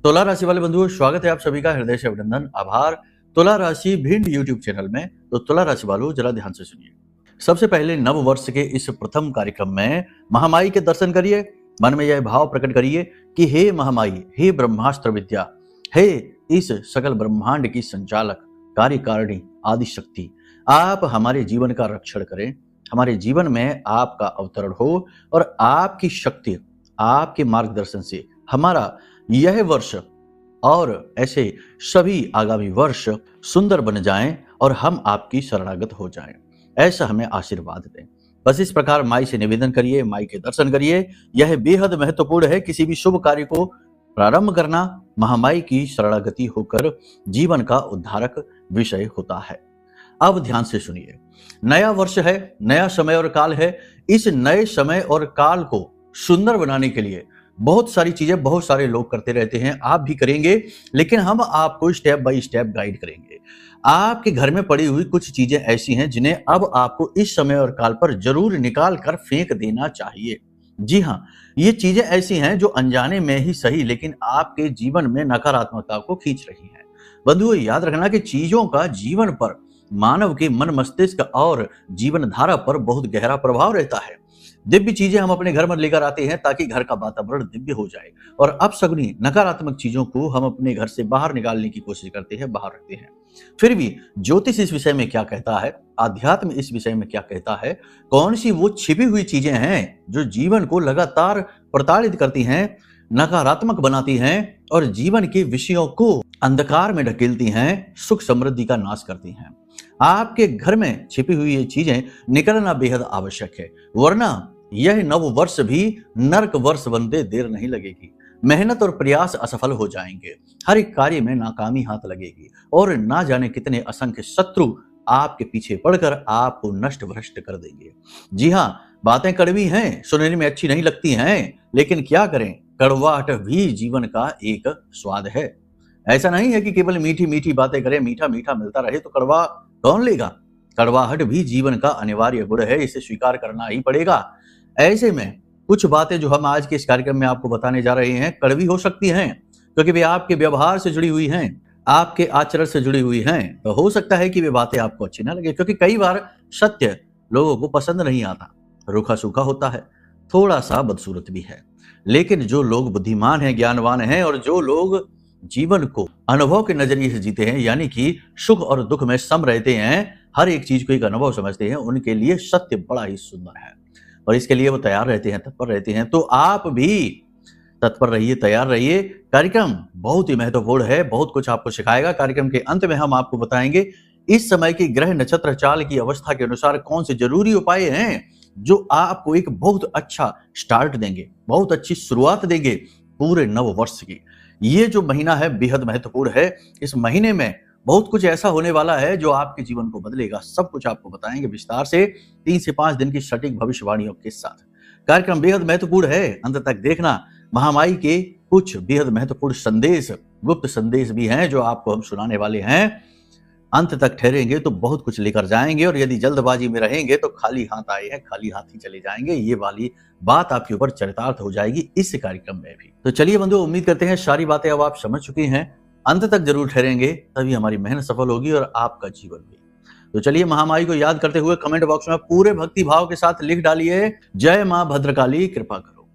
तुला राशि वाले बंधुओं, स्वागत है आप सभी का हृदय से अभिनंदन, आभार। तुला राशि भिंड यूट्यूब चैनल में। तो तुला राशि वालों, जरा ध्यान से सुनिए। सबसे पहले नव वर्ष के इस प्रथम कार्यक्रम में महामाई के दर्शन करिए। मन में यह भाव प्रकट करिए कि हे महामाई, हे ब्रह्मास्त्र विद्या, हे इस सकल ब्रह्मांड की संचालक, कार्यकारिणी, आदि शक्ति, आप हमारे जीवन का रक्षण करें। हमारे जीवन में आपका अवतरण हो और आपकी शक्ति, आपके मार्गदर्शन से हमारा यह वर्ष और ऐसे सभी आगामी वर्ष सुंदर बन जाएं और हम आपकी शरणागत हो जाएं, ऐसा हमें आशीर्वाद दें। बस इस प्रकार माई से निवेदन करिए, माई के दर्शन करिए। यह बेहद महत्वपूर्ण है। किसी भी शुभ कार्य को प्रारंभ करना महामाई की शरणागति होकर जीवन का उद्धारक विषय होता है। अब ध्यान से सुनिए। नया वर्ष है, नया समय और काल है। इस नए समय और काल को सुंदर बनाने के लिए बहुत सारी चीजें बहुत सारे लोग करते रहते हैं, आप भी करेंगे, लेकिन हम आपको स्टेप बाय स्टेप गाइड करेंगे। आपके घर में पड़ी हुई कुछ चीजें ऐसी हैं जिन्हें अब आपको इस समय और काल पर जरूर निकाल कर फेंक देना चाहिए। जी हाँ, ये चीजें ऐसी हैं जो अनजाने में ही सही लेकिन आपके जीवन में नकारात्मकता को खींच रही हैं। बंधुओं, याद रखना कि चीजों का जीवन पर, मानव के मन मस्तिष्क और जीवन धारा पर बहुत गहरा प्रभाव रहता है। दिव्य चीजें हम अपने घर में लेकर आते हैं ताकि घर का वातावरण दिव्य हो जाए, और अपशगुनी नकारात्मक चीजों को हम अपने घर से बाहर निकालने की कोशिश करते हैं, बाहर रखते हैं। फिर भी ज्योतिष इस विषय में क्या कहता है, आध्यात्म इस विषय में क्या कहता है, कौन सी वो छिपी हुई चीजें हैं जो जीवन को लगातार प्रताड़ित करती हैं, नकारात्मक बनाती हैं और जीवन के विषयों को अंधकार में ढकेलती हैं, सुख समृद्धि का नाश करती हैं। आपके घर में छिपी हुई ये चीजें निकलना बेहद आवश्यक है, वरना यह नव वर्ष भी नरक वर्ष बनते देर नहीं लगेगी। मेहनत और प्रयास असफल हो जाएंगे, हर एक कार्य में नाकामी हाथ लगेगी और ना जाने कितने असंख्य शत्रु आपके पीछे पड़कर आपको नष्ट भ्रष्ट कर देंगे। जी हाँ, बातें कड़वी हैं, सुनने में अच्छी नहीं लगती हैं, लेकिन क्या करें, कड़वाहट भी जीवन का एक स्वाद है। ऐसा नहीं है कि केवल मीठी मीठी बातें करें, मीठा मीठा मिलता रहे तो कड़वा कौन लेगा। कड़वाहट भी जीवन का अनिवार्य गुण है, इसे स्वीकार करना ही पड़ेगा। ऐसे में कुछ बातें जो हम आज के इस कार्यक्रम में आपको बताने जा रहे हैं कड़वी हो सकती हैं, क्योंकि वे आपके व्यवहार से जुड़ी हुई हैं, आपके आचरण से जुड़ी हुई हैं। तो हो सकता है कि वे बातें आपको अच्छी ना लगे, क्योंकि कई बार सत्य लोगों को पसंद नहीं आता, रूखा सूखा होता है, थोड़ा सा बदसूरत भी है। लेकिन जो लोग बुद्धिमान हैं, ज्ञानवान हैं और जो लोग जीवन को अनुभव के नजरिए से जीते हैं, यानी कि सुख और दुख में सम रहते हैं, हर एक चीज को एक अनुभव समझते हैं, उनके लिए सत्य बड़ा ही सुंदर है और इसके लिए वो तैयार रहते हैं, तत्पर रहते हैं। तो आप भी तत्पर रहिए, तैयार रहिए। कार्यक्रम बहुत ही महत्वपूर्ण है, बहुत कुछ आपको सिखाएगा। कार्यक्रम के अंत में हम आपको बताएंगे इस समय की ग्रह नक्षत्र चाल की अवस्था के अनुसार कौन से जरूरी उपाय हैं जो आपको एक बहुत अच्छा स्टार्ट देंगे, बहुत अच्छी शुरुआत देंगे पूरे नव वर्ष की। ये जो महीना है बेहद महत्वपूर्ण है। इस महीने में बहुत कुछ ऐसा होने वाला है जो आपके जीवन को बदलेगा। सब कुछ आपको बताएंगे विस्तार से, 3 से 5 दिन की सटीक भविष्यवाणियों के साथ। कार्यक्रम बेहद महत्वपूर्ण है, अंत तक देखना। महामाई के कुछ बेहद महत्वपूर्ण संदेश, गुप्त संदेश भी हैं जो आपको हम सुनाने वाले हैं। अंत तक ठहरेंगे तो बहुत कुछ लेकर जाएंगे, और यदि जल्दबाजी में रहेंगे तो खाली हाथ आए हैं खाली हाथ ही चले जाएंगे। ये वाली बात आपके ऊपर चरितार्थ हो जाएगी इस कार्यक्रम में भी। तो चलिए बंधुओं, उम्मीद करते हैं सारी बातें अब आप समझ चुकी हैं। अंत तक जरूर ठहरेंगे, तभी हमारी मेहनत सफल होगी और आपका जीवन भी। तो चलिए, महामाई को याद करते हुए कमेंट बॉक्स में पूरे भक्ति भाव के साथ लिख डालिए, जय मां भद्रकाली कृपा करो।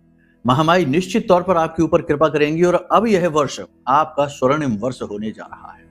महामाई निश्चित तौर पर आपके ऊपर कृपा करेंगी और अब यह वर्ष आपका स्वर्णिम वर्ष होने जा रहा है।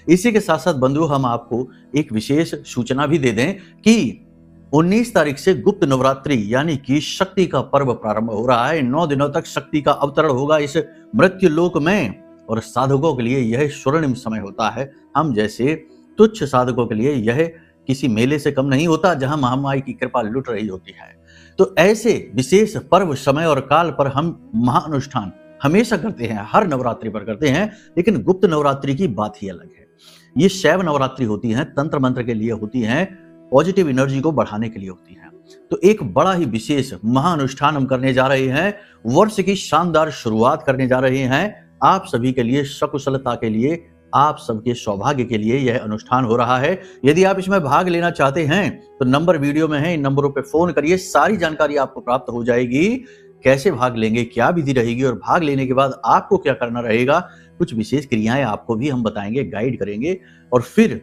इसी के साथ साथ बंधुओं, हम आपको एक विशेष सूचना भी दे दें कि 19 तारीख से गुप्त नवरात्रि यानी कि शक्ति का पर्व प्रारंभ हो रहा है। 9 दिनों तक शक्ति का अवतरण होगा इस मृत्यु लोक में, और साधकों के लिए यह स्वर्णिम समय होता है। हम जैसे तुच्छ साधकों के लिए यह किसी मेले से कम नहीं होता जहां महामाई की कृपा लुट रही होती है। तो ऐसे विशेष पर्व, समय और काल पर हम महाअनुष्ठान हमेशा करते हैं, हर नवरात्रि पर करते हैं, लेकिन गुप्त नवरात्रि की बात ही अलग है। ये शैव नवरात्रि होती हैं, तंत्र मंत्र के लिए होती हैं, पॉजिटिव एनर्जी को बढ़ाने के लिए होती हैं। तो एक बड़ा ही विशेष महाअनुष्ठान हम करने जा रहे हैं, वर्ष की शानदार शुरुआत करने जा रहे हैं। आप सभी के लिए, सकुशलता के लिए, आप सबके सौभाग्य के लिए यह अनुष्ठान हो रहा है। यदि आप इसमें भाग लेना चाहते हैं तो नंबर वीडियो में है, इन नंबरों पे फोन करिए, सारी जानकारी आपको प्राप्त हो जाएगी। कैसे भाग लेंगे, क्या विधि रहेगी और भाग लेने के बाद आपको क्या करना रहेगा, कुछ विशेष क्रियाएं आपको भी हम बताएंगे, गाइड करेंगे और फिर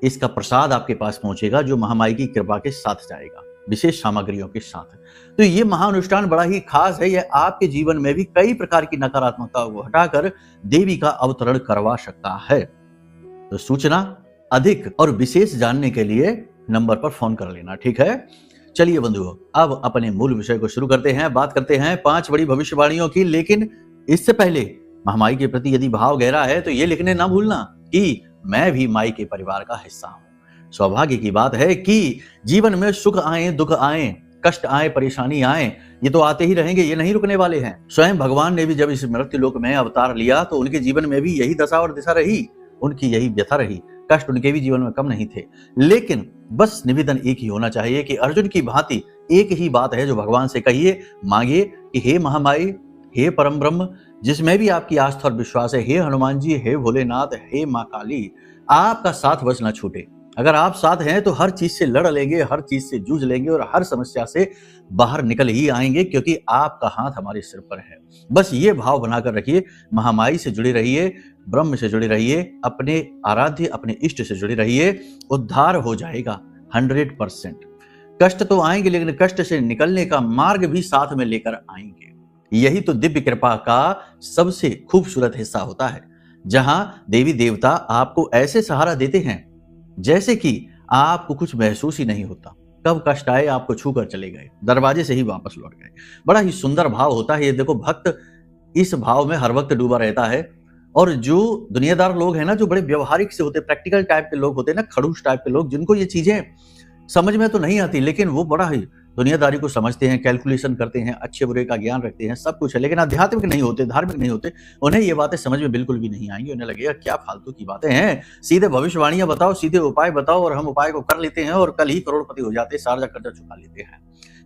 इसका प्रसाद आपके पास पहुंचेगा जो महामाई की कृपा के साथ जाएगा, विशेष सामग्रियों के साथ। तो ये महाअनुष्ठान बड़ा ही खास है। यह आपके जीवन में भी कई प्रकार की नकारात्मकता को हटाकर देवी का अवतरण करवा सकता है। तो सूचना अधिक और विशेष जानने के लिए नंबर पर फोन कर लेना, ठीक है। चलिए बंधुओं, अब अपने मूल विषय को शुरू करते हैं। बात करते हैं 5 बड़ी भविष्यवाणियों की, लेकिन इससे पहले महामाई के प्रति यदि भाव गहरा है तो ये लिखने ना भूलना कि मैं भी माई के परिवार का हिस्सा हूं। सौभाग्य की बात है कि जीवन में सुख आए, दुख आए, कष्ट आए, परेशानी आए, ये तो आते ही रहेंगे, ये नहीं रुकने वाले हैं। स्वयं भगवान ने भी जब इस मृत्यु लोक में अवतार लिया तो उनके जीवन में भी यही दशा और दिशा रही, उनकी यही व्यथा रही, कष्ट उनके भी जीवन में कम नहीं थे। लेकिन बस निवेदन एक ही होना चाहिए कि अर्जुन की भांति एक ही बात है जो भगवान से कहिए, मांगिए कि हे महामाई, हे परम ब्रह्म, जिसमें भी आपकी आस्था और विश्वास है, हे हनुमान जी, हे भोलेनाथ, हे माँ काली, आपका साथ बस न छूटे। अगर आप साथ हैं तो हर चीज से लड़ लेंगे, हर चीज से जूझ लेंगे और हर समस्या से बाहर निकल ही आएंगे, क्योंकि आपका हाथ हमारे सिर पर है। बस ये भाव बनाकर रखिए, महामाई से जुड़े रहिए, ब्रह्म से जुड़े रहिए, अपने आराध्य, अपने इष्ट से जुड़े रहिए, उद्धार हो जाएगा 100%। कष्ट तो आएंगे, लेकिन कष्ट से निकलने का मार्ग भी साथ में लेकर आएंगे। यही तो दिव्य कृपा का सबसे खूबसूरत हिस्सा होता है, जहां देवी देवता आपको ऐसे सहारा देते हैं जैसे कि आपको कुछ महसूस ही नहीं होता। कब कष्ट आए आपको छू कर चले गए, दरवाजे से ही वापस लौट गए। बड़ा ही सुंदर भाव होता है ये। देखो, भक्त इस भाव में हर वक्त डूबा रहता है। और जो दुनियादार लोग हैं ना, जो बड़े व्यवहारिक से होते, प्रैक्टिकल टाइप के लोग होते हैं ना, खड़ूस टाइप के लोग, जिनको ये चीजें समझ में तो नहीं आती, लेकिन वो बड़ा ही दुनियादारी को समझते हैं, कैलकुलेशन करते हैं, अच्छे बुरे का ज्ञान रखते हैं, सब कुछ है, लेकिन आध्यात्मिक नहीं होते, धार्मिक नहीं होते, उन्हें ये बातें समझ में बिल्कुल भी नहीं आएंगी। उन्हें लगेगा क्या फालतू की बातें हैं, सीधे भविष्यवाणियां बताओ, सीधे उपाय बताओ, और हम उपाय को कर लेते हैं और कल ही करोड़पति हो जाते हैं, सारा कर्जा चुका लेते हैं।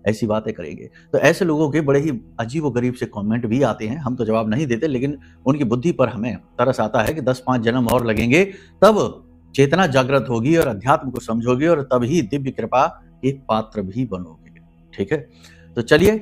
ऐसी बातें करेंगे तो ऐसे लोगों के बड़े ही अजीब व गरीब से कमेंट भी आते हैं। हम तो जवाब नहीं देते, लेकिन उनकी बुद्धि पर हमें तरस आता है कि 10-5 जन्म और लगेंगे, तब चेतना जागृत होगी और अध्यात्म को समझोगे और तभी दिव्य कृपा एक पात्र भी बनोगे। ठीक है, तो चलिए,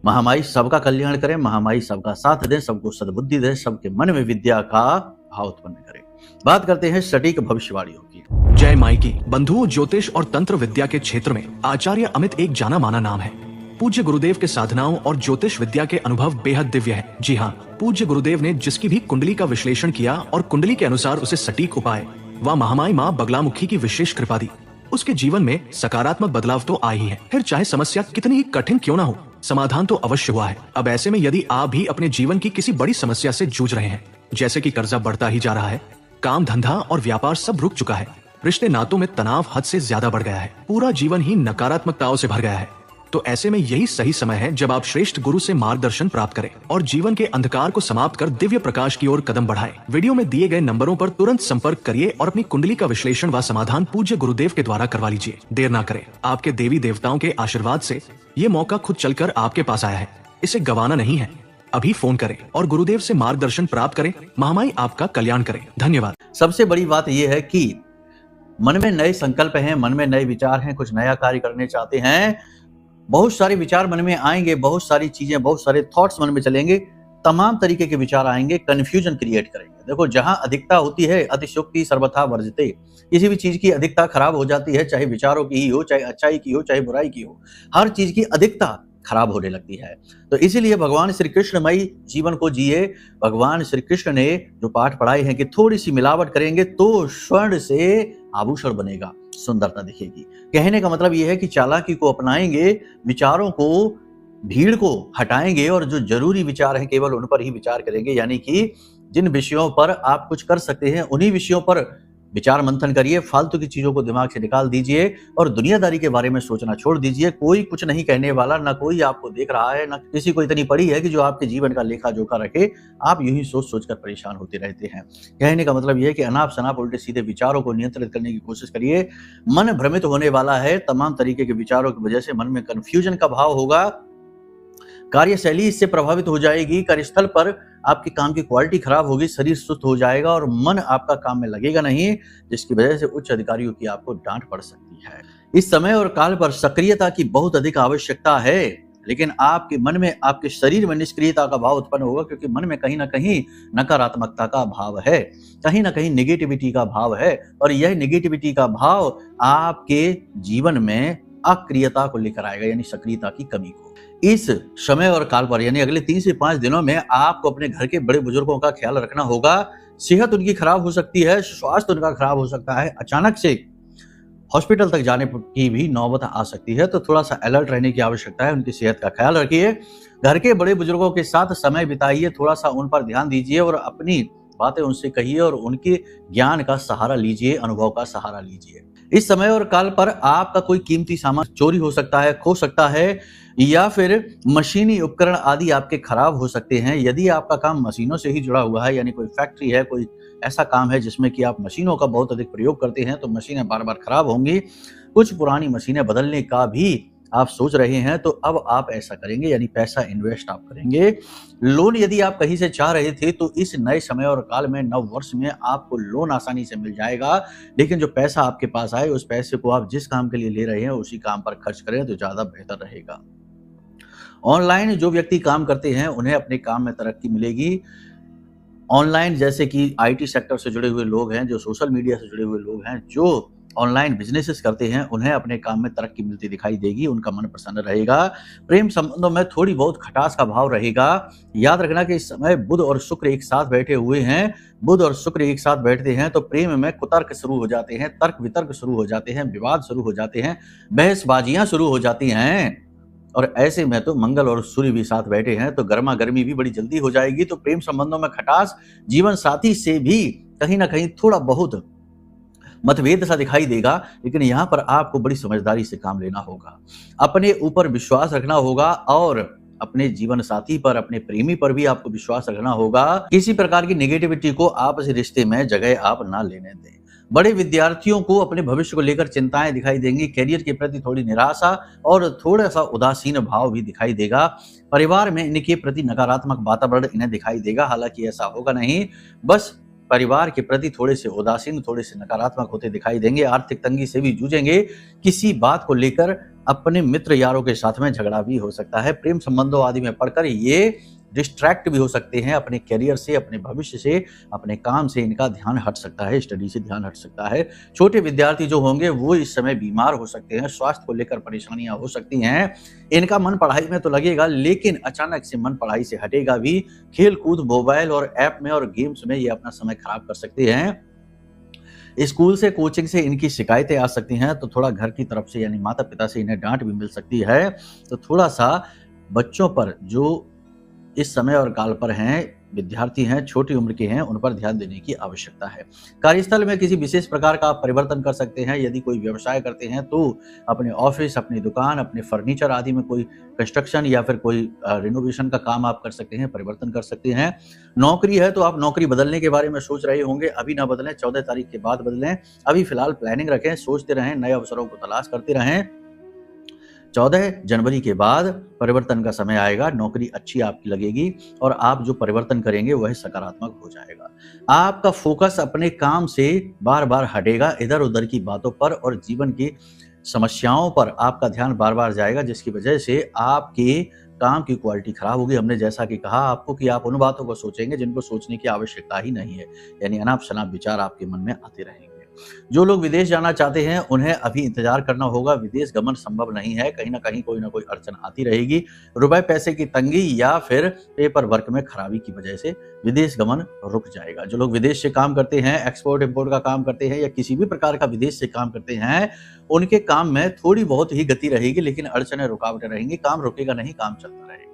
महामाई सबका कल्याण करें, महामाई सबका साथ दें, सबको सद्बुद्धि दें, सबके मन में विद्या का भाव उत्पन्न करें। बात करते हैं सटीक भविष्यवाणियों की। जय माई की। बंधुओं, ज्योतिष और तंत्र विद्या के क्षेत्र में आचार्य अमित एक जाना माना नाम है। पूज्य गुरुदेव के साधनाओं और ज्योतिष विद्या के अनुभव बेहद दिव्य है। जी हाँ, पूज्य गुरुदेव ने जिसकी भी कुंडली का विश्लेषण किया और कुंडली के अनुसार उसे सटीक उपाय व महामाई माँ बगलामुखी की विशेष कृपा दी, उसके जीवन में सकारात्मक बदलाव तो आए ही है। फिर चाहे समस्या कितनी ही कठिन क्यों ना हो, समाधान तो अवश्य हुआ है। अब ऐसे में यदि आप भी अपने जीवन की किसी बड़ी समस्या से जूझ रहे हैं, जैसे कि कर्जा बढ़ता ही जा रहा है, काम धंधा और व्यापार सब रुक चुका है, रिश्ते नातों में तनाव हद से ज्यादा बढ़ गया है, पूरा जीवन ही नकारात्मकताओं से भर गया है, तो ऐसे में यही सही समय है जब आप श्रेष्ठ गुरु से मार्गदर्शन प्राप्त करें और जीवन के अंधकार को समाप्त कर दिव्य प्रकाश की ओर कदम बढ़ाएं। वीडियो में दिए गए नंबरों पर तुरंत संपर्क करिए और अपनी कुंडली का विश्लेषण व समाधान पूज्य गुरुदेव के द्वारा करवा लीजिए। देर ना करें, आपके देवी देवताओं के आशीर्वाद से ये मौका खुद चलकर आपके पास आया है, इसे गंवाना नहीं है। अभी फोन करें और गुरुदेव से मार्गदर्शन प्राप्त करें। महामाई आपका कल्याण करें। धन्यवाद। सबसे बड़ी बात यह है कि मन में नए संकल्प हैं, मन में नए विचार हैं, कुछ नया कार्य करने चाहते हैं, बहुत सारे विचार मन में आएंगे, बहुत सारी चीजें, बहुत सारे थॉट्स मन में चलेंगे, तमाम तरीके के विचार आएंगे, कंफ्यूजन क्रिएट करेंगे। देखो, जहां अधिकता होती है अतिशयोक्ति सर्वथा वर्जते। किसी भी चीज की अधिकता खराब हो जाती है, चाहे विचारों की ही हो, चाहे अच्छाई की हो, चाहे बुराई की हो, हर चीज की अधिकता खराब होने लगती है। तो इसीलिए भगवान श्री कृष्णमयी जीवन को जिए। भगवान श्री कृष्ण ने जो पाठ पढ़ाए हैं कि थोड़ी सी मिलावट करेंगे तो स्वर्ण से आभूषण बनेगा, सुंदरता दिखेगी। कहने का मतलब यह है कि चालाकी को अपनाएंगे, विचारों को, भीड़ को हटाएंगे और जो जरूरी विचार हैं केवल उन पर ही विचार करेंगे। यानी कि जिन विषयों पर आप कुछ कर सकते हैं उन्हीं विषयों पर विचार मंथन करिए, फालतू की चीजों को दिमाग से निकाल दीजिए और दुनियादारी के बारे में सोचना छोड़ दीजिए। कोई कुछ नहीं कहने वाला, ना कोई आपको देख रहा है, ना किसी को इतनी पड़ी है कि जो आपके जीवन का लेखा जोखा रखे। आप यूं ही सोच सोच कर परेशान होते रहते हैं। कहने का मतलब यह है कि अनाप शनाप उल्टे सीधे विचारों को नियंत्रित करने की कोशिश करिए। मन भ्रमित होने वाला है, तमाम तरीके के विचारों की वजह से मन में कंफ्यूजन का भाव होगा, कार्यशैली इससे प्रभावित हो जाएगी, कार्यस्थल पर आपके काम की क्वालिटी खराब होगी, शरीर सुस्त हो जाएगा और मन आपका काम में लगेगा नहीं, जिसकी वजह से उच्च अधिकारियों की आपको डांट पड़ सकती है। इस समय और काल पर सक्रियता की बहुत अधिक आवश्यकता है। लेकिन आपके मन में, आपके शरीर में निष्क्रियता का भाव उत्पन्न होगा, क्योंकि मन में कहीं ना कहीं नकारात्मकता का भाव है, कहीं ना कहीं नेगेटिविटी का भाव है, और यह नेगेटिविटी का भाव आपके जीवन में अक्रियता को लेकर आएगा, यानी सक्रियता की कमी को। इस समय और काल पर, यानी अगले 3 से 5 दिनों में आपको अपने घर के बड़े बुजुर्गों का ख्याल रखना होगा। सेहत उनकी खराब हो सकती है, स्वास्थ्य उनका खराब हो सकता है, अचानक से हॉस्पिटल तक जाने की भी नौबत आ सकती है, तो थोड़ा सा अलर्ट रहने की आवश्यकता है। उनकी सेहत का ख्याल रखिए, घर के बड़े बुजुर्गों के साथ समय बिताइए, थोड़ा सा उन पर ध्यान दीजिए और अपनी बातें उनसे कहिए और उनके ज्ञान का सहारा लीजिए, अनुभव का सहारा लीजिए। इस समय और काल पर आपका कोई कीमती सामान चोरी हो सकता है, खो सकता है, या फिर मशीनी उपकरण आदि आपके खराब हो सकते हैं। यदि आपका काम मशीनों से ही जुड़ा हुआ है, यानी कोई फैक्ट्री है, कोई ऐसा काम है जिसमें कि आप मशीनों का बहुत अधिक प्रयोग करते हैं, तो मशीनें बार बार खराब होंगी। कुछ पुरानी मशीनें बदलने का भी आप सोच रहे हैं, तो अब आप ऐसा करेंगे, यानी पैसा इन्वेस्ट आप करेंगे। लोन यदि आप कहीं से चाह रहे थे, तो इस नए समय और काल में, नव वर्ष में आपको लोन आसानी से मिल जाएगा। लेकिन जो पैसा आपके पास आए, उस पैसे को आप जिस काम के लिए ले रहे हैं उसी काम पर खर्च करें तो ज्यादा बेहतर रहेगा। ऑनलाइन जो व्यक्ति काम करते हैं उन्हें अपने काम में तरक्की मिलेगी। ऑनलाइन जैसे कि आईटी सेक्टर से जुड़े हुए लोग हैं, जो सोशल मीडिया से जुड़े हुए लोग हैं, जो ऑनलाइन बिजनेसेस करते हैं, उन्हें अपने काम में तरक्की मिलती दिखाई देगी, उनका मन प्रसन्न रहेगा। प्रेम संबंधों में थोड़ी बहुत खटास का भाव रहेगा। याद रखना कि इस समय बुध और शुक्र एक साथ बैठे हुए हैं। बुध और शुक्र एक साथ बैठते हैं तो प्रेम में कुतर्क शुरू हो जाते हैं, तर्क वितर्क शुरू हो जाते हैं, विवाद शुरू हो जाते हैं, बहसबाजियां शुरू हो जाती हैं। और ऐसे में तो मंगल और सूर्य भी साथ बैठे हैं, तो गर्मा गर्मी भी बड़ी जल्दी हो जाएगी। तो प्रेम संबंधों में खटास, जीवन साथी से भी कहीं ना कहीं थोड़ा बहुत मतभेद सा दिखाई देगा, लेकिन यहाँ पर आपको बड़ी समझदारी से काम लेना होगा, अपने ऊपर विश्वास रखना होगा और अपने जीवन साथी पर, अपने प्रेमी पर भी आपको विश्वास रखना होगा। किसी प्रकार की नेगेटिविटी को आपसी रिश्ते में जगह आप ना लेने दें। बड़े विद्यार्थियों को अपने भविष्य को लेकर चिंताएं दिखाई देंगी, करियर के प्रति थोड़ी निराशा और थोड़ा सा उदासीन भाव भी दिखाई देगा। परिवार में इनके प्रति नकारात्मक वातावरण इन्हें दिखाई देगा, हालांकि ऐसा होगा नहीं, बस परिवार के प्रति थोड़े से उदासीन, थोड़े से नकारात्मक होते दिखाई देंगे। आर्थिक तंगी से भी जूझेंगे, किसी बात को लेकर अपने मित्र यारों के साथ में झगड़ा भी हो सकता है। प्रेम संबंधों आदि में पड़कर ये डिस्ट्रैक्ट भी हो सकते हैं अपने करियर से, अपने भविष्य से, अपने काम से इनका ध्यान हट सकता है, स्टडी से ध्यान हट सकता है। छोटे विद्यार्थी जो होंगे वो इस समय बीमार हो सकते हैं, स्वास्थ्य को लेकर परेशानियां हो सकती हैं। इनका मन पढ़ाई में तो लगेगा, लेकिन अचानक से मन पढ़ाई से हटेगा भी। खेल कूद, मोबाइल और ऐप में और गेम्स में ये अपना समय खराब कर सकते हैं। स्कूल से, कोचिंग से इनकी शिकायतें आ सकती हैं, तो थोड़ा घर की तरफ से यानी माता पिता से इन्हें डांट भी मिल सकती है। तो थोड़ा सा बच्चों पर, जो इस समय और काल पर हैं, विद्यार्थी हैं, छोटी उम्र के हैं, उन पर ध्यान देने की आवश्यकता है। कार्यस्थल में किसी विशेष प्रकार का आप परिवर्तन कर सकते हैं। यदि कोई व्यवसाय करते हैं तो अपने ऑफिस, अपनी दुकान, अपने फर्नीचर आदि में कोई कंस्ट्रक्शन या फिर कोई रिनोवेशन का काम आप कर सकते हैं, परिवर्तन कर सकते हैं। नौकरी है तो आप नौकरी बदलने के बारे में सोच रहे होंगे, अभी ना बदलें, 14 तारीख के बाद बदलें। अभी फिलहाल प्लानिंग रखें, सोचते रहें, नए अवसरों को तलाश करते रहें। 14 जनवरी के बाद परिवर्तन का समय आएगा, नौकरी अच्छी आपकी लगेगी और आप जो परिवर्तन करेंगे वह सकारात्मक हो जाएगा। आपका फोकस अपने काम से बार बार हटेगा, इधर उधर की बातों पर और जीवन की समस्याओं पर आपका ध्यान बार बार जाएगा, जिसकी वजह से आपके काम की क्वालिटी खराब होगी। हमने जैसा कि कहा आपको कि आप उन बातों को सोचेंगे जिनको सोचने की आवश्यकता ही नहीं है, यानी अनाप शनाप विचार आपके मन में आते रहेंगे। जो लोग विदेश जाना चाहते हैं उन्हें अभी इंतजार करना होगा, विदेश गमन संभव नहीं है, कहीं ना कहीं कोई ना कोई अड़चन आती रहेगी। रुपए पैसे की तंगी या फिर पेपर वर्क में खराबी की वजह से विदेश गमन रुक जाएगा। जो लोग विदेश से काम करते हैं, एक्सपोर्ट इंपोर्ट का काम करते हैं या किसी भी प्रकार का विदेश से काम करते हैं, उनके काम में थोड़ी बहुत ही गति रहेगी, लेकिन अड़चनें, रुकावटें रहेंगी। काम रुकेगा नहीं, काम चलता रहेगा।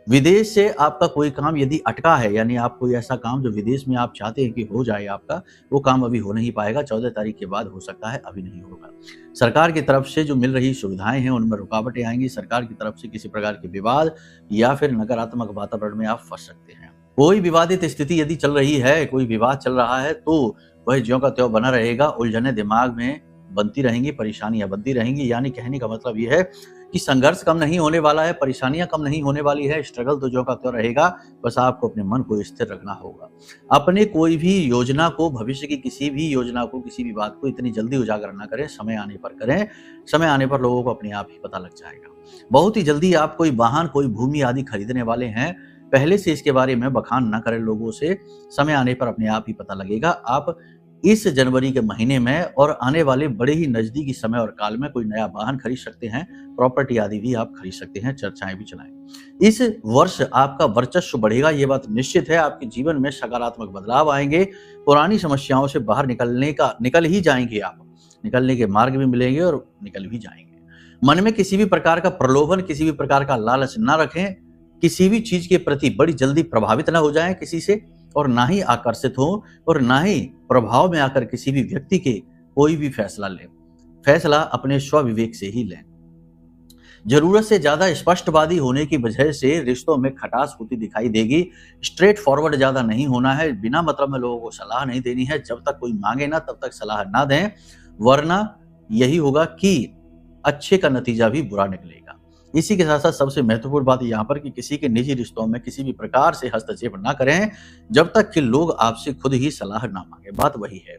विदेश से आपका कोई काम यदि अटका है, यानी आप कोई ऐसा काम जो विदेश में आप चाहते हैं कि हो जाए आपका, वो काम अभी हो नहीं पाएगा, 14 तारीख के बाद हो सकता है, अभी नहीं होगा। सरकार की तरफ से जो मिल रही सुविधाएं हैं उनमें रुकावटें आएंगी। सरकार की तरफ से किसी प्रकार के विवाद या फिर नकारात्मक वातावरण में आप फंस सकते हैं। कोई विवादित स्थिति यदि चल रही है, कोई विवाद चल रहा है, तो वह ज्यों का त्यों बना रहेगा। उलझने दिमाग में बनती रहेंगी, परेशानियां बनती रहेंगी। यानी कहने का मतलब यह है कि संघर्ष कम नहीं होने वाला है, परेशानियां कम नहीं होने वाली है, स्ट्रगल तो जो का त्यों रहेगा। बस आपको अपने मन को स्थिर रखना होगा। अपने कोई भी योजना को, भविष्य की किसी भी योजना को, किसी भी बात को इतनी जल्दी उजागर ना करें, समय आने पर करें। समय आने पर लोगों को अपने आप ही पता लग जाएगा। बहुत ही जल्दी आप कोई वाहन, कोई भूमि आदि खरीदने वाले हैं, पहले से इसके बारे में बखान न करें लोगों से, समय आने पर अपने आप ही पता लगेगा। आप इस जनवरी के महीने में और आने वाले बड़े ही नजदीकी समय और काल में कोई नया वाहन खरीद सकते हैं, प्रॉपर्टी आदि भी आप खरीद सकते हैं, चर्चाएं भी चलाएं। इस वर्ष आपका वर्चस्व बढ़ेगा, ये बात निश्चित है। आपके जीवन में सकारात्मक बदलाव आएंगे, पुरानी समस्याओं से बाहर निकल ही जाएंगे आप, निकलने के मार्ग भी मिलेंगे और निकल भी जाएंगे। मन में किसी भी प्रकार का प्रलोभन, किसी भी प्रकार का लालच ना रखें, किसी भी चीज के प्रति बड़ी जल्दी प्रभावित ना हो जाएं किसी से, और ना ही आकर्षित हो, और ना ही प्रभाव में आकर किसी भी व्यक्ति के कोई भी फैसला लें। फैसला अपने स्वविवेक से ही लें। जरूरत से ज्यादा स्पष्टवादी होने की वजह से रिश्तों में खटास होती दिखाई देगी। स्ट्रेट फॉरवर्ड ज्यादा नहीं होना है, बिना मतलब में लोगों को सलाह नहीं देनी है। जब तक कोई मांगे ना तब तक सलाह ना दें, वरना यही होगा कि अच्छे का नतीजा भी बुरा निकलेगा। इसी के साथ साथ सबसे महत्वपूर्ण बात यहाँ पर कि किसी के निजी रिश्तों में किसी भी प्रकार से हस्तक्षेप ना करें जब तक कि लोग आपसे खुद ही सलाह ना मांगे। बात वही है।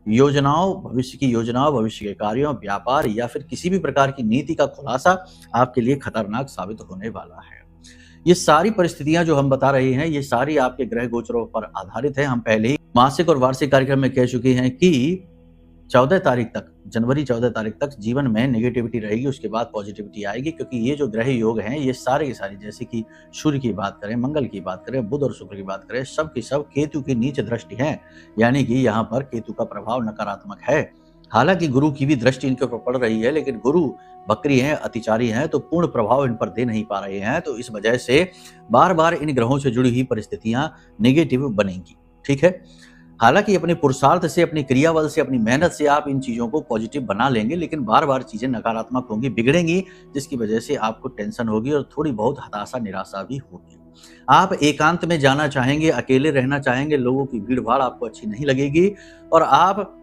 योजनाओं, भविष्य की योजनाओं, भविष्य के कार्यों, व्यापार या फिर किसी भी प्रकार की नीति का खुलासा आपके लिए खतरनाक साबित होने वाला है। ये सारी परिस्थितियां जो हम बता रहे हैं, ये सारी आपके ग्रह गोचरों पर आधारित है। हम पहले ही मासिक और वार्षिक कार्यक्रम में कह चुके हैं कि 14 तारीख तक, जनवरी 14 तारीख तक जीवन में नेगेटिविटी रहेगी, उसके बाद पॉजिटिविटी आएगी। क्योंकि ये जो ग्रह योग हैं, ये सारे के सारे, जैसे कि सूर्य की बात करें, मंगल की बात करें, बुध और शुक्र की बात करें, सब की सब केतु की नीच दृष्टि है। यानी कि यहाँ पर केतु का प्रभाव नकारात्मक है। हालांकि गुरु की भी दृष्टि इनके ऊपर पड़ रही है, लेकिन गुरु बकरी हैं, अतिचारी हैं, तो पूर्ण प्रभाव इन पर दे नहीं पा रहे हैं। तो इस वजह से बार बार इन ग्रहों से जुड़ी हुई परिस्थितियां नेगेटिव बनेंगी। ठीक है। हालांकि अपने पुरुषार्थ से, अपनी क्रियाबल से, अपनी मेहनत से आप इन चीजों को पॉजिटिव बना लेंगे, लेकिन बार बार चीजें नकारात्मक होंगी, बिगड़ेंगी, जिसकी वजह से आपको टेंशन होगी और थोड़ी बहुत हताशा, निराशा भी होगी। आप एकांत में जाना चाहेंगे, अकेले रहना चाहेंगे, लोगों की भीड़ भाड़ आपको अच्छी नहीं लगेगी। और आप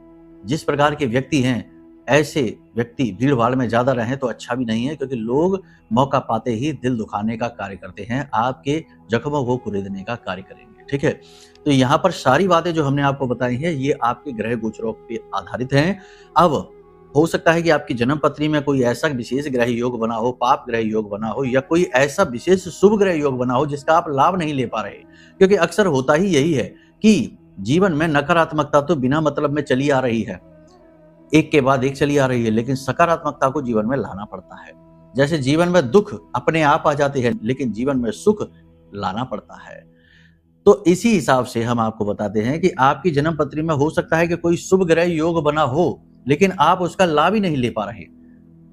जिस प्रकार के व्यक्ति हैं, ऐसे व्यक्ति भीड़ भाड़ में ज्यादा रहें तो अच्छा भी नहीं है, क्योंकि लोग मौका पाते ही दिल दुखाने का कार्य करते हैं, आपके जख्मों को कुरेदने का कार्य करेंगे। ठीक है। तो यहाँ पर सारी बातें जो हमने आपको बताई हैं, ये आपके ग्रह गोचरों पे आधारित हैं। अब हो सकता है कि आपकी जन्म पत्री में कोई ऐसा विशेष ग्रह योग बना हो, पाप ग्रह योग बना हो, या कोई ऐसा विशेष शुभ ग्रह योग बना हो जिसका आप लाभ नहीं ले पा रहे। क्योंकि अक्सर होता ही यही है कि जीवन में नकारात्मकता तो बिना मतलब में चली आ रही है, एक के बाद एक चली आ रही है, लेकिन सकारात्मकता को जीवन में लाना पड़ता है। जैसे जीवन में दुख अपने आप आ जाते हैं, लेकिन जीवन में सुख लाना पड़ता है। तो इसी हिसाब से हम आपको बताते हैं कि आपकी जन्म पत्री में हो सकता है कि कोई शुभ ग्रह योग बना हो, लेकिन आप उसका लाभ ही नहीं ले पा रहे।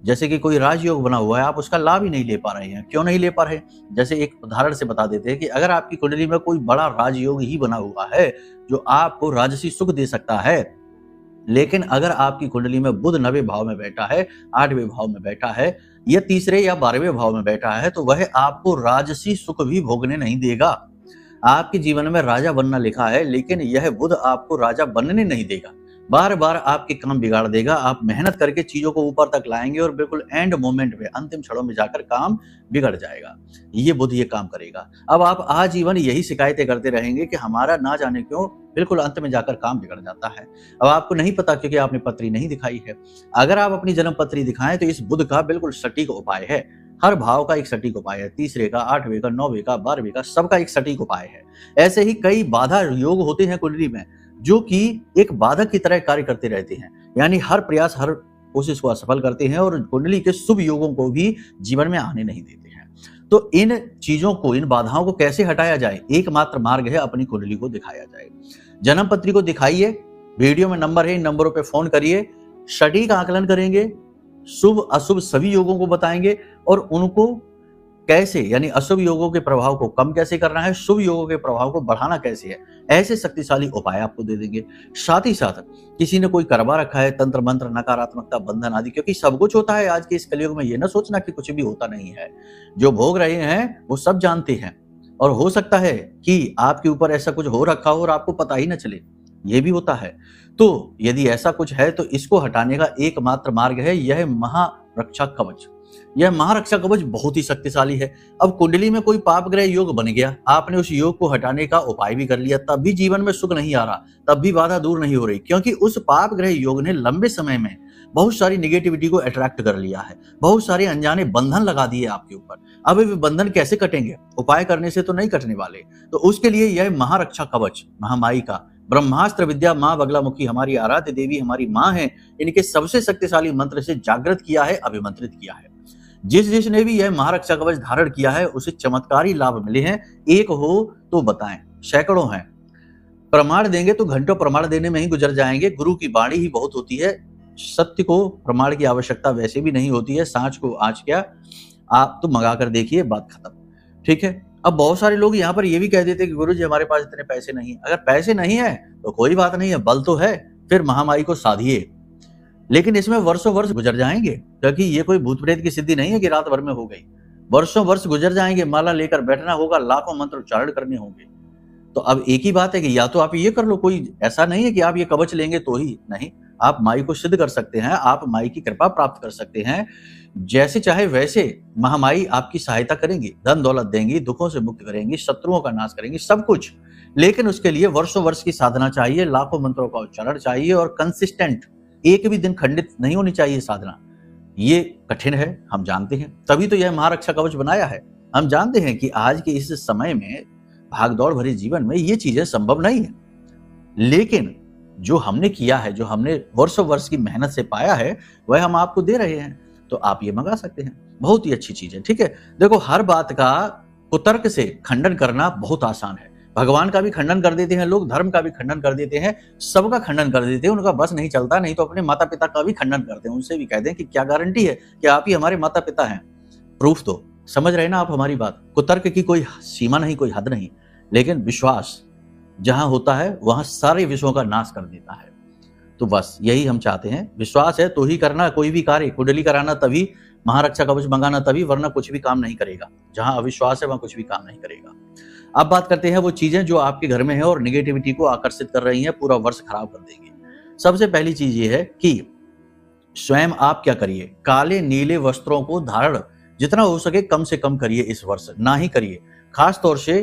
जैसे कि कोई राजयोग बना हुआ है, आप उसका लाभ ही नहीं ले पा रहे हैं। क्यों नहीं ले पा रहे? जैसे एक उदाहरण से बता देते हैं कि अगर आपकी कुंडली में कोई बड़ा राजयोग ही बना हुआ है जो आपको राजसी सुख दे सकता है, लेकिन अगर आपकी कुंडली में बुध 9वें भाव में बैठा है, 8वें भाव में बैठा है, या तीसरे या 12वें भाव में बैठा है, तो वह आपको राजसी सुख भी भोगने नहीं देगा। आपके जीवन में राजा बनना लिखा है, लेकिन यह बुध आपको राजा बनने नहीं देगा, बार बार आपके काम बिगाड़ देगा। आप मेहनत करके चीजों को ऊपर तक लाएंगे और बिल्कुल एंड मोमेंट में, अंतिम क्षणों में जाकर काम बिगड़ जाएगा। ये बुध ये काम करेगा। अब आप आजीवन यही शिकायतें करते रहेंगे कि हमारा ना जाने क्यों बिल्कुल अंत में जाकर काम बिगड़ जाता है। अब आपको नहीं पता क्योंकि आपने पत्री नहीं दिखाई है। अगर आप अपनी जन्म पत्री दिखाएं तो इस बुध का बिल्कुल सटीक उपाय है। हर भाव का एक सटीक उपाय है, तीसरे का, 8वें का, 9वें का, 12वें का, सबका एक सटीक उपाय है। ऐसे ही कई बाधा योग होते हैं कुंडली में, जो कि एक बाधक की तरह कार्य करते रहते हैं, यानी हर प्रयास, हर कोशिश को असफल करते हैं और कुंडली के शुभ योगों को भी जीवन में आने नहीं देते हैं। तो इन चीजों को, इन बाधाओं को कैसे हटाया जाए? एकमात्र मार्ग है, अपनी कुंडली को दिखाया जाए। जन्म पत्री को दिखाइए, वीडियो में नंबर है, इन नंबरों पे फोन करिए, सटीक आकलन करेंगे, शुभ अशुभ सभी योगों को बताएंगे और उनको कैसे, यानी अशुभ योगों के प्रभाव को कम कैसे करना है, शुभ योगों के प्रभाव को बढ़ाना कैसे है, ऐसे शक्तिशाली उपाय आपको दे देंगे। साथ ही साथ किसी ने कोई करवा रखा है, तंत्र मंत्र, नकारात्मकता, बंधन आदि, क्योंकि सब कुछ होता है आज के इस कलयुग में। ये ना सोचना कि कुछ भी होता नहीं है। जो भोग रहे हैं वो सब जानते हैं, और हो सकता है कि आपके ऊपर ऐसा कुछ हो रखा हो और आपको पता ही ना चले, ये भी होता है। तो यदि ऐसा कुछ है तो इसको हटाने का एकमात्र मार्ग है यह महारक्षा कवच। यह महारक्षा कवच बहुत ही शक्तिशाली है। अब कुंडली में कोई पाप ग्रह योग बन गया, आपने उस योग को हटाने का उपाय भी कर लिया, तब भी जीवन में सुख नहीं आ रहा, तब भी बाधा दूर नहीं हो रही, क्योंकि उस पाप ग्रह योग ने लंबे समय में बहुत सारी निगेटिविटी को अट्रैक्ट कर लिया है, बहुत सारे अनजाने बंधन लगा दिए आपके ऊपर। अब वे बंधन कैसे कटेंगे? उपाय करने से तो नहीं कटने वाले। तो उसके लिए यह महारक्षा कवच महामाई का ब्रह्मास्त्र विद्या माँ बगलामुखी हमारी आराध्य देवी हमारी माँ है, इनके सबसे शक्तिशाली मंत्र से जागृत किया है, अभिमंत्रित किया है। जिसने भी यह महारक्षा कवच धारण किया है उसे चमत्कारी लाभ मिले हैं। एक हो तो बताएं, सैकड़ों हैं। प्रमाण देंगे तो घंटों प्रमाण देने में ही गुजर जाएंगे। गुरु की वाणी ही बहुत होती है, सत्य को प्रमाण की आवश्यकता वैसे भी नहीं होती है। सांच को आज क्या, आप तो मंगा कर देखिए, बात खत्म। ठीक है। अब बहुत सारे लोग यहाँ पर ये भी कह देते कि गुरुजी हमारे पास इतने पैसे नहीं है। अगर पैसे नहीं है तो कोई बात नहीं है, बल तो है, फिर महामाई को साधिए। लेकिन इसमें वर्षों वर्ष गुजर जाएंगे, क्योंकि ये कोई भूत प्रेत की सिद्धि नहीं है कि रात भर में हो गई। वर्षों वर्ष गुजर जाएंगे, माला लेकर बैठना होगा, लाखों मंत्र उच्चारण करने होंगे। तो अब एक ही बात है कि या तो आप ये कर लो, कोई ऐसा नहीं है कि आप ये कवच लेंगे तो ही नहीं, आप माई को सिद्ध कर सकते हैं, आप माई की कृपा प्राप्त कर सकते हैं। जैसे चाहे वैसे महामाई आपकी सहायता करेंगी, धन दौलत देंगी, दुखों से मुक्त करेंगी, शत्रुओं का नाश करेंगी, सब कुछ। लेकिन उसके लिए वर्षों वर्ष की साधना चाहिए, लाखों मंत्रों का उच्चारण चाहिए और कंसिस्टेंट, एक भी दिन खंडित नहीं होनी चाहिए साधना। ये कठिन है, हम जानते हैं, तभी तो यह महारक्षा कवच बनाया है। हम जानते हैं कि आज के इस समय में भागदौड़ भरे जीवन में ये चीजें संभव नहीं है, लेकिन जो हमने किया है, जो हमने वर्षों वर्ष की मेहनत से पाया है, वह हम आपको दे रहे हैं। तो आप ये मंगा सकते हैं, बहुत ही अच्छी चीज है। ठीक है। देखो, हर बात का कुतर्क से खंडन करना बहुत आसान है। भगवान का भी खंडन कर देते हैं लोग, धर्म का भी खंडन कर देते हैं, सबका खंडन कर देते हैं। उनका बस नहीं चलता, नहीं तो अपने माता पिता का भी खंडन करते हैं। उनसे भी कहते हैं कि क्या गारंटी है कि आप ही हमारे माता पिता हैं, प्रूफ दो। समझ रहे ना आप हमारी बात? कुतर्क की कोई सीमा नहीं, कोई हद नहीं, लेकिन विश्वास जहां होता है वहां सारे विषयों का नाश कर देता है। तो बस यही हम चाहते हैं, विश्वास है तो ही करना कोई भी कार्य। कुंडली कराना तभी, महारक्षा कवच मंगाना तभी, वरना कुछ भी काम नहीं करेगा। जहां अविश्वास है वहां कुछ भी काम नहीं करेगा। अब बात करते हैं वो चीजें जो आपके घर में है और निगेटिविटी को आकर्षित कर रही हैं, पूरा वर्ष खराब कर देंगी। सबसे पहली चीज ये है कि स्वयं आप क्या करिए, काले नीले वस्त्रों को धारण जितना हो सके कम से कम करिए इस वर्ष, ना ही करिए। खास तौर से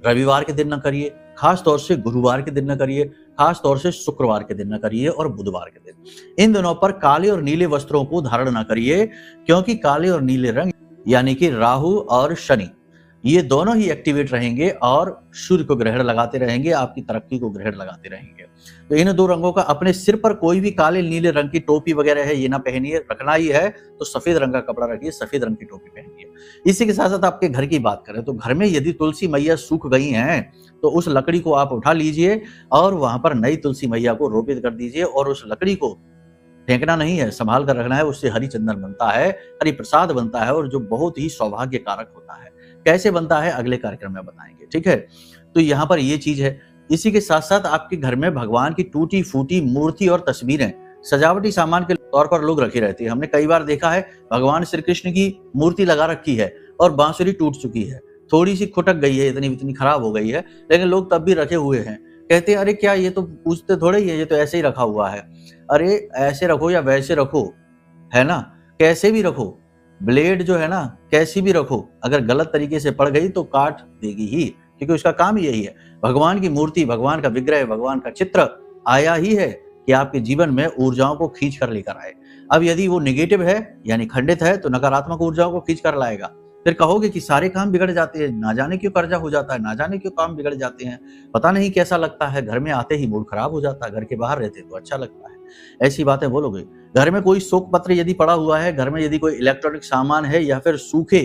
रविवार के दिन न करिए, खास तौर से गुरुवार के दिन न करिए, खास तौर से शुक्रवार के दिन न करिए और बुधवार के दिन। इन दिनों पर काले और नीले वस्त्रों को धारण न करिए, क्योंकि काले और नीले रंग यानी कि राहु और शनि ये दोनों ही एक्टिवेट रहेंगे और सूर्य को ग्रहण लगाते रहेंगे, आपकी तरक्की को ग्रहण लगाते रहेंगे। तो इन दो रंगों का अपने सिर पर कोई भी काले नीले रंग की टोपी वगैरह है ये ना पहनिए। रखना ही है तो सफेद रंग का कपड़ा रखिए, सफेद रंग की टोपी पहनिए। इसी के साथ साथ आपके घर की बात करें तो घर में यदि तुलसी मैया सूख गई हैं तो उस लकड़ी को आप उठा लीजिए और वहां पर नई तुलसी मैया को रोपित कर दीजिए। और उस लकड़ी को फेंकना नहीं है, संभाल कर रखना है। उससे हरि चंदन बनता है, हरि प्रसाद बनता है और जो बहुत ही सौभाग्य कारक होता है। कैसे बनता है अगले कार्यक्रम में बताएंगे। ठीक है। तो यहाँ पर ये चीज है। इसी के साथ साथ आपके घर में भगवान की टूटी फूटी मूर्ति और तस्वीरें सजावटी सामान के तौर पर लोग रखी रहती है। हमने कई बार देखा है भगवान श्री कृष्ण की मूर्ति लगा रखी है और बांसुरी टूट चुकी है, थोड़ी सी खुटक गई है, इतनी खराब हो गई है, लेकिन लोग तब भी रखे हुए हैं। कहते हैं अरे क्या ये तो पूछते थोड़े ही है, ये तो ऐसे ही रखा हुआ है। अरे ऐसे रखो या वैसे रखो, है ना, कैसे भी रखो, ब्लेड जो है ना कैसी भी रखो, अगर गलत तरीके से पड़ गई तो काट देगी ही, क्योंकि उसका काम यही है। भगवान की मूर्ति, भगवान का विग्रह, भगवान का चित्र आया ही है कि आपके जीवन में ऊर्जाओं को खींच कर लेकर आए। अब यदि वो नेगेटिव है यानी खंडित है तो नकारात्मक ऊर्जाओं को खींच कर लाएगा। फिर कहोगे कि सारे काम बिगड़ जाते हैं, ना जाने क्यों कर्जा हो जाता है, ना जाने क्यों काम बिगड़ जाते हैं, पता नहीं कैसा लगता है, घर में आते ही मूड खराब हो जाता है, घर के बाहर रहते तो अच्छा लगता है। ऐसी बातें बोलोगे। घर में कोई शोक पत्र यदि पड़ा हुआ है, घर में यदि कोई इलेक्ट्रॉनिक सामान है या फिर सूखे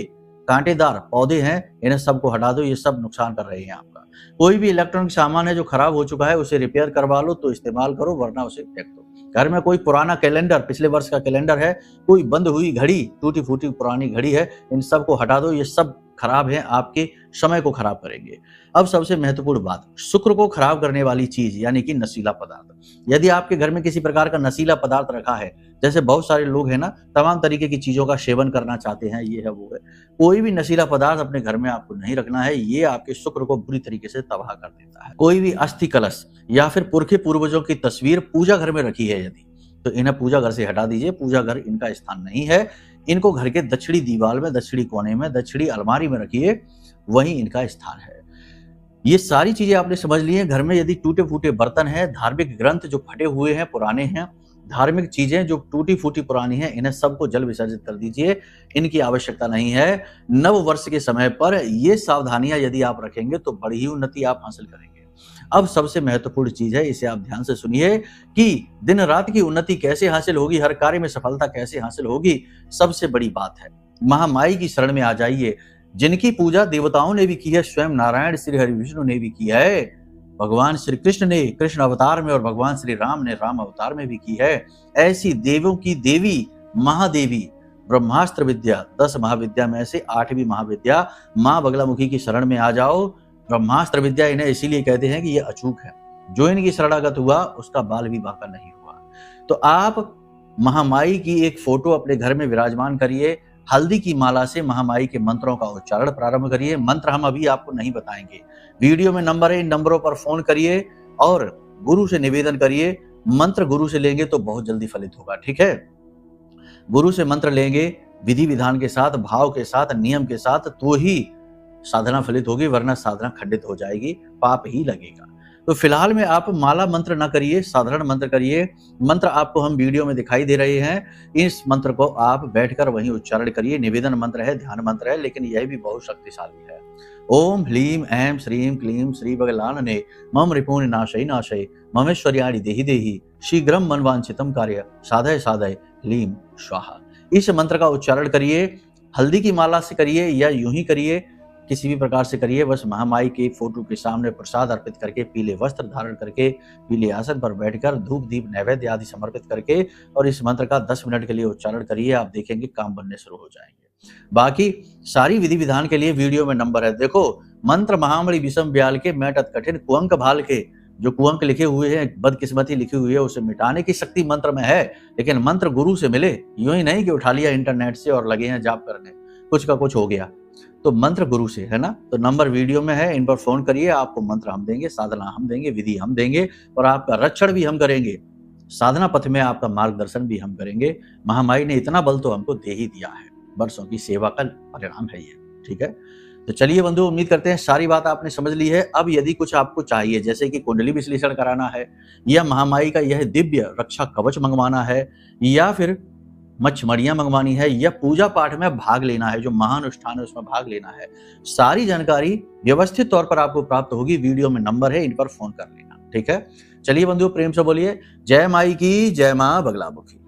कांटेदार पौधे हैं, इन्हें सबको हटा दो, ये सब नुकसान कर रहे हैं आपका। कोई भी इलेक्ट्रॉनिक सामान है जो खराब हो चुका है उसे रिपेयर करवा लो तो इस्तेमाल करो, वरना उसे फेंक दो। घर में कोई पुराना कैलेंडर, पिछले वर्ष का कैलेंडर है, कोई बंद हुई घड़ी, टूटी फूटी पुरानी घड़ी है, इन सब को हटा दो, ये सब खराब है, आपके समय को खराब करेंगे। अब सबसे महत्वपूर्ण बात, शुक्र को खराब करने वाली चीज यानी कि नशीला पदार्थ। यदि आपके घर में किसी प्रकार का नशीला पदार्थ रखा है, जैसे बहुत सारे लोग हैं ना तमाम तरीके की चीजों का सेवन करना चाहते हैं, ये है वो है, कोई भी नशीला पदार्थ अपने घर में आपको नहीं रखना है। ये आपके शुक्र को बुरी तरीके से तबाह कर देता है। कोई भी अस्थि कलश या फिर पुरखे पूर्वजों की तस्वीर पूजा घर में रखी है यदि, तो इन्हें पूजा घर से हटा दीजिए। पूजा घर इनका स्थान नहीं है। इनको घर के दक्षिणी दीवार में, दक्षिणी कोने में, दक्षिणी अलमारी में रखिए, वहीं इनका स्थान है। ये सारी चीजें आपने समझ ली हैं। घर में यदि टूटे फूटे बर्तन हैं, धार्मिक ग्रंथ जो फटे हुए हैं, पुराने हैं, धार्मिक चीजें जो टूटी फूटी पुरानी हैं, इन्हें सबको जल विसर्जित कर दीजिए। इनकी आवश्यकता नहीं है। नव वर्ष के समय पर ये सावधानियां यदि आप रखेंगे तो बड़ी ही उन्नति आप हासिल करेंगे। अब सबसे महत्वपूर्ण चीज है, इसे आप ध्यान से सुनिए कि दिन रात की उन्नति कैसे हासिल होगी, हर कार्य में सफलता कैसे हासिल होगी। सबसे बड़ी बात है, महामाई की शरण में आ जाइए। जिनकी पूजा देवताओं ने भी की है, स्वयं नारायण श्री हरि विष्णु ने भी की है, भगवान श्री कृष्ण ने कृष्ण अवतार में और भगवान श्री राम ने राम अवतार में भी की है। ऐसी देवों की देवी महादेवी ब्रह्मास्त्र विद्या, 10 महाविद्या में से 8वीं महाविद्या मां बगलामुखी की शरण में आ जाओ। ब्रह्मास्त्र विद्या इन्हें इसीलिए कहते हैं कि ये अचूक है। जो इनकी शरणागत हुआ उसका बाल भी बांका नहीं हुआ। तो आप महामाई की एक फोटो अपने घर में विराजमान करिए। हल्दी की माला से महामाई के मंत्रों का उच्चारण प्रारंभ करिए। मंत्र हम अभी आपको नहीं बताएंगे, वीडियो में नंबर है, इन नंबरों पर फोन करिए और गुरु से निवेदन करिए। मंत्र गुरु से लेंगे तो बहुत जल्दी फलित होगा, ठीक है। गुरु से मंत्र लेंगे विधि विधान के साथ, भाव के साथ, नियम के साथ, तो ही साधना फलित होगी, वरना साधना खंडित हो जाएगी, पाप ही लगेगा। तो फिलहाल में आप माला मंत्र ना करिए, साधारण मंत्र करिए। मंत्र आपको हम वीडियो में दिखाई दे रहे हैं। इस मंत्र को आप बैठकर वहीं उच्चारण करिए। निवेदन मंत्र है, ध्यान मंत्र है, लेकिन यह भी बहुत शक्तिशाली है। ओम ह्लीम ऐं श्रीं क्लीं श्री बगलानने मम रिपुन नाशय नाशय ममेश्वर्याणि देहि देहि शीघ्रम मनवांछितम कार्य साधय साधय ह्लीम स्वाहा। इस मंत्र का उच्चारण करिए। हल्दी की माला से करिए या यूं ही करिए, किसी भी प्रकार से करिए। बस महामाई के फोटो के सामने प्रसाद अर्पित करके, पीले वस्त्र धारण करके, पीले आसन पर बैठकर धूप दीप नैवेद्य आदि समर्पित करके और इस मंत्र का 10 मिनट के लिए उच्चारण करिए। आप देखेंगे काम बनने शुरू हो जाएंगे। बाकी सारी विधि विधान के लिए वीडियो में नंबर है। देखो, मंत्र महामणि विषम ब्याल के मैटत कठिन कुअंक भाल के, जो कुअंक लिखे हुए हैं, बदकिस्मती लिखी हुई है, उसे मिटाने की शक्ति मंत्र में है। लेकिन मंत्र गुरु से मिले, यूं ही नहीं कि उठा लिया इंटरनेट से और लगे हैं जाप करने, कुछ का कुछ हो गया। तो मंत्र गुरु से है ना। तो नंबर वीडियो में है, इन पर फोन करिए। आपको मंत्र हम देंगे, साधना हम देंगे, विधि हम देंगे और आपका रक्षण भी हम करेंगे। साधना पथ में आपका मार्गदर्शन भी हम करेंगे। महामाई ने इतना बल तो हमको दे ही दिया है, वर्षों की सेवा का परिणाम है ये, ठीक है। तो चलिए बंधु, उम्मीद करते हैं सारी बात आपने समझ ली है। अब यदि कुछ आपको चाहिए, जैसे कि कुंडली विश्लेषण कराना है, या महामाई का यह दिव्य रक्षा कवच मंगवाना है, या फिर मच्छमड़ियां मंगवानी है, या पूजा पाठ में भाग लेना है, जो महानुष्ठान है उसमें भाग लेना है, सारी जानकारी व्यवस्थित तौर पर आपको प्राप्त होगी। वीडियो में नंबर है, इन पर फोन कर लेना, ठीक है। चलिए बंधु, प्रेम से बोलिए जय माई की, जय मां बगलामुखी।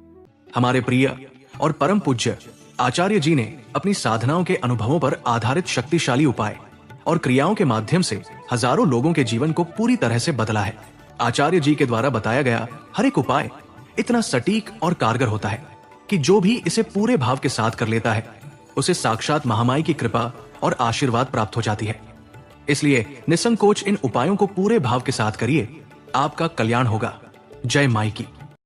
हमारे प्रिय और परम पूज्य आचार्य जी ने अपनी साधनाओं के अनुभवों पर आधारित शक्तिशाली उपाय और क्रियाओं के माध्यम से हजारों लोगों के जीवन को पूरी तरह से बदला है। आचार्य जी के द्वारा बताया गया हर एक उपाय इतना सटीक और कारगर होता है कि जो भी इसे पूरे भाव के साथ कर लेता है, उसे साक्षात महामाई की कृपा और आशीर्वाद प्राप्त हो जाती है। इसलिए निसंकोच इन उपायों को पूरे भाव के साथ करिए, आपका कल्याण होगा। जय माई की।